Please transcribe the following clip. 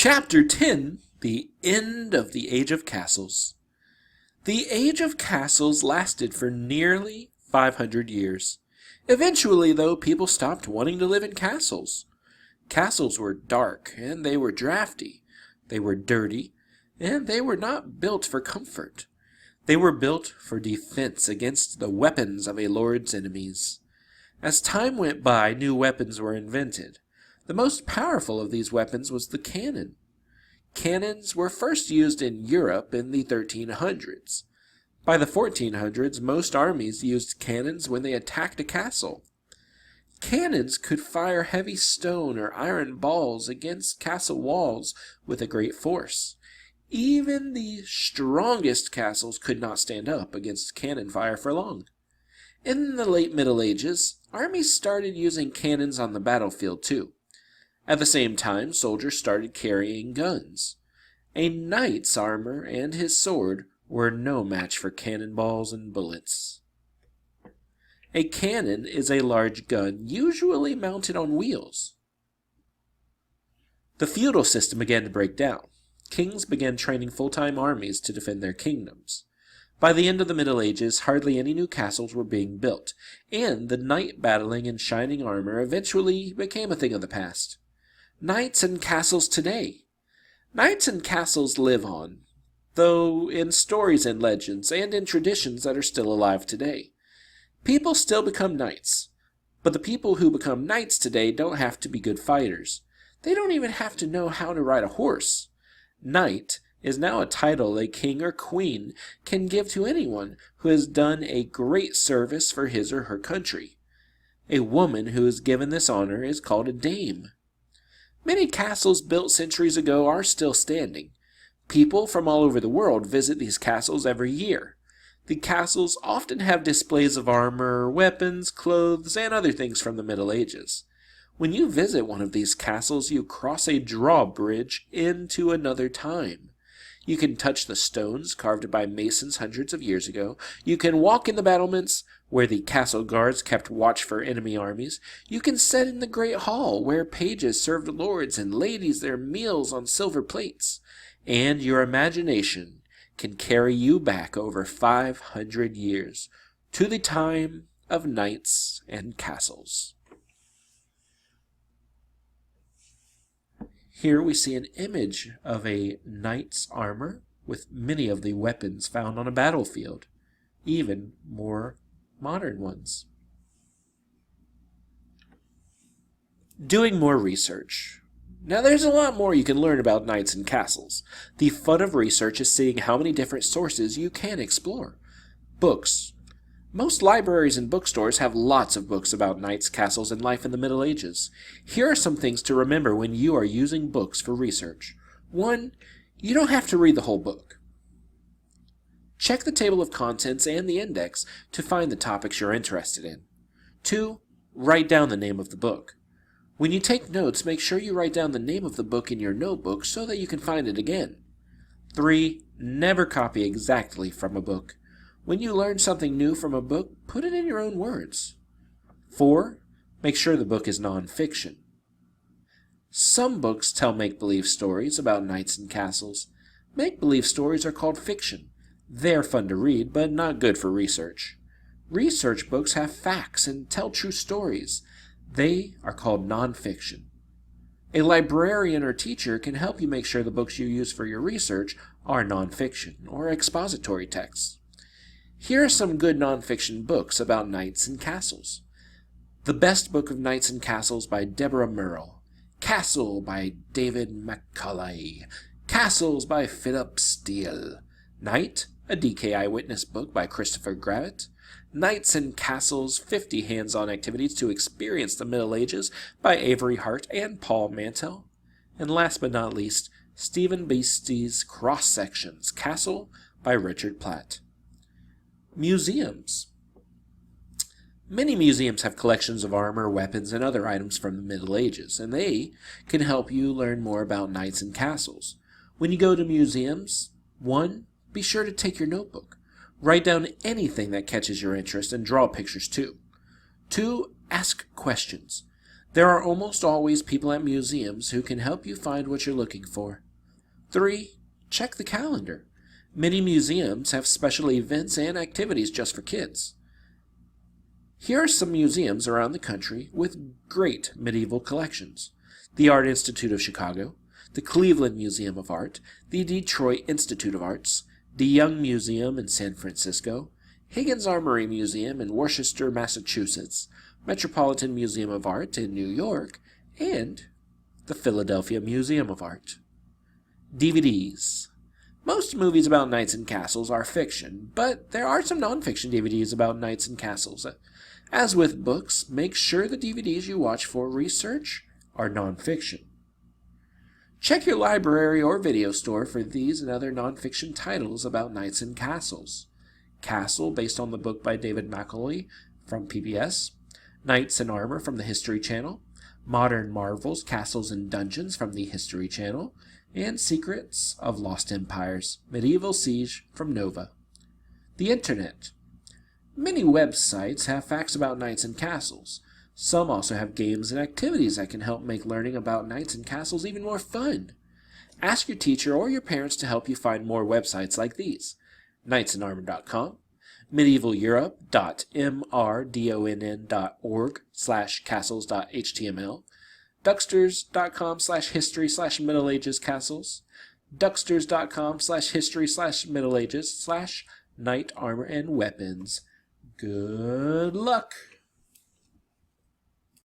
Chapter 10, The End of the Age of Castles. The Age of Castles lasted for nearly 500 years. Eventually, though, people stopped wanting to live in castles. Castles were dark, and they were drafty. They were dirty, and they were not built for comfort. They were built for defense against the weapons of a lord's enemies. As time went by, new weapons were invented. The most powerful of these weapons was the cannon. Cannons were first used in Europe in the 1300s. By the 1400s, most armies used cannons when they attacked a castle. Cannons could fire heavy stone or iron balls against castle walls with a great force. Even the strongest castles could not stand up against cannon fire for long. In the late Middle Ages, armies started using cannons on the battlefield too. At the same time, soldiers started carrying guns. A knight's armor and his sword were no match for cannonballs and bullets. A cannon is a large gun, usually mounted on wheels. The feudal system began to break down. Kings began training full-time armies to defend their kingdoms. By the end of the Middle Ages, hardly any new castles were being built, and the knight battling in shining armor eventually became a thing of the past. Knights and castles today. Knights and castles live on, though in stories and legends and in traditions that are still alive today. People still become knights, but the people who become knights today don't have to be good fighters. They don't even have to know how to ride a horse. Knight is now a title a king or queen can give to anyone who has done a great service for his or her country. A woman who is given this honor is called a dame. Many castles built centuries ago are still standing. People from all over the world visit these castles every year. The castles often have displays of armor, weapons, clothes, and other things from the Middle Ages. When you visit one of these castles, you cross a drawbridge into another time. You can touch the stones carved by masons hundreds of years ago. You can walk in the battlements, where the castle guards kept watch for enemy armies. You can sit in the great hall, where pages served lords and ladies their meals on silver plates. And your imagination can carry you back over 500 years, to the time of knights and castles. Here we see an image of a knight's armor with many of the weapons found on a battlefield, even more modern ones. Doing more research. Now there's a lot more you can learn about knights and castles. The fun of research is seeing how many different sources you can explore. Books. Most libraries and bookstores have lots of books about knights, castles, and life in the Middle Ages. Here are some things to remember when you are using books for research. 1. You don't have to read the whole book. Check the table of contents and the index to find the topics you're interested in. 2. Write down the name of the book. When you take notes, make sure you write down the name of the book in your notebook so that you can find it again. 3. Never copy exactly from a book. When you learn something new from a book, put it in your own words. 4. Make sure the book is non-fiction. Some books tell make-believe stories about knights and castles. Make-believe stories are called fiction. They're fun to read, but not good for research. Research books have facts and tell true stories. They are called non-fiction. A librarian or teacher can help you make sure the books you use for your research are non-fiction or expository texts. Here are some good non-fiction books about knights and castles. The Best Book of Knights and Castles by Deborah Murrell. Castle by David Macaulay. Castles by Philip Steele. Knight, a DK Eyewitness book by Christopher Gravett. Knights and Castles, 50 Hands-On Activities to Experience the Middle Ages by Avery Hart and Paul Mantell. And last but not least, Stephen Beastie's Cross Sections, Castle by Richard Platt. Museums. Many museums have collections of armor, weapons, and other items from the Middle Ages, and they can help you learn more about knights and castles. When you go to museums, 1. Be sure to take your notebook. Write down anything that catches your interest and draw pictures too. 2. Ask questions. There are almost always people at museums who can help you find what you're looking for. 3. Check the calendar. Many museums have special events and activities just for kids. Here are some museums around the country with great medieval collections: the Art Institute of Chicago, the Cleveland Museum of Art, the Detroit Institute of Arts, the Young Museum in San Francisco, Higgins Armory Museum in Worcester, Massachusetts, Metropolitan Museum of Art in New York, and the Philadelphia Museum of Art. DVDs. Most movies about knights and castles are fiction, but there are some non-fiction DVDs about knights and castles. As with books, make sure the DVDs you watch for research are non-fiction. Check your library or video store for these and other non-fiction titles about knights and castles. Castle, based on the book by David Macaulay from PBS. Knights in Armor from the History Channel. Modern Marvels, Castles and Dungeons from the History Channel. And Secrets of Lost Empires, Medieval Siege from Nova. The Internet. Many websites have facts about knights and castles. Some also have games and activities that can help make learning about knights and castles even more fun. Ask your teacher or your parents to help you find more websites like these: knightsandarmor.com, medievaleeurope.mrdonn.org/castles.html, ducksters.com/history/Middle Ages castles, ducksters.com/history/Middle Ages/knight armor and weapons. Good luck!